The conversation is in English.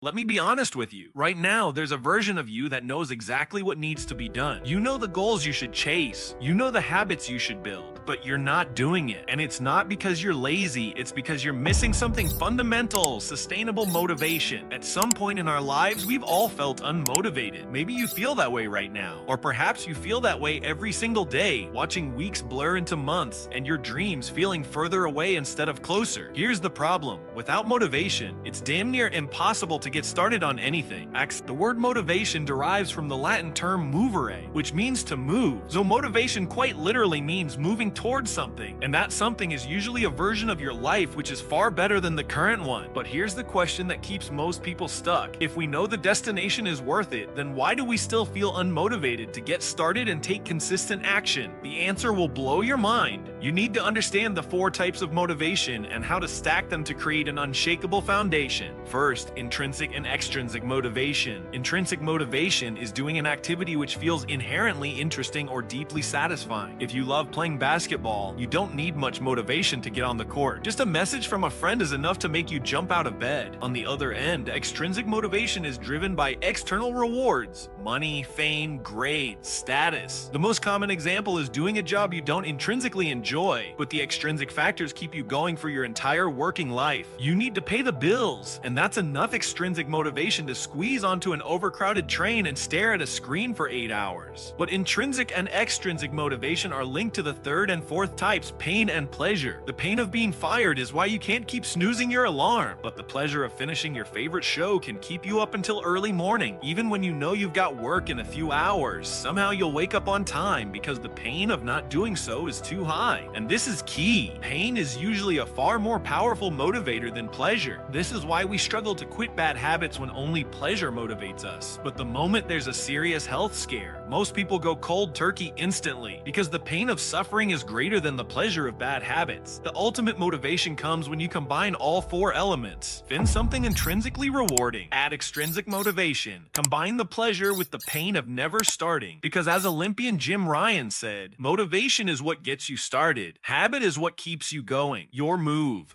Let me be honest with you. Right now, there's a version of you that knows exactly what needs to be done. You know the goals you should chase. You know the habits you should build, but you're not doing it. And it's not because you're lazy, it's because you're missing something fundamental: sustainable motivation. At some point in our lives, we've all felt unmotivated. Maybe you feel that way right now. Or perhaps you feel that way every single day, watching weeks blur into months and your dreams feeling further away instead of closer. Here's the problem. Without motivation, it's damn near impossible to get started on anything. The word motivation derives from the Latin term movere, which means to move. So motivation quite literally means moving towards something, and that something is usually a version of your life which is far better than the current one. But here's the question that keeps most people stuck. If we know the destination is worth it, then why do we still feel unmotivated to get started and take consistent action? The answer will blow your mind. You need to understand the 4 types of motivation and how to stack them to create an unshakable foundation. First, intrinsic and extrinsic motivation. Intrinsic motivation is doing an activity which feels inherently interesting or deeply satisfying. If you love playing basketball, you don't need much motivation to get on the court. Just a message from a friend is enough to make you jump out of bed. On the other end, extrinsic motivation is driven by external rewards: money, fame, grades, status. The most common example is doing a job you don't intrinsically enjoy, but the extrinsic factors keep you going for your entire working life. You need to pay the bills, and that's enough extrinsic motivation to squeeze onto an overcrowded train and stare at a screen for 8 hours. But intrinsic and extrinsic motivation are linked to the 3rd and 4th types: pain and pleasure. The pain of being fired is why you can't keep snoozing your alarm, but the pleasure of finishing your favorite show can keep you up until early morning. Even when you know you've got work in a few hours, somehow you'll wake up on time because the pain of not doing so is too high. And this is key. Pain is usually a far more powerful motivator than pleasure. This is why we struggle to quit bad habits when only pleasure motivates us. But the moment there's a serious health scare, most people go cold turkey instantly because the pain of suffering is greater than the pleasure of bad habits. The ultimate motivation comes when you combine all 4 elements. Find something intrinsically rewarding. Add extrinsic motivation. Combine the pleasure with the pain of never starting. Because as Olympian Jim Ryan said, motivation is what gets you started. Habit is what keeps you going. Your move.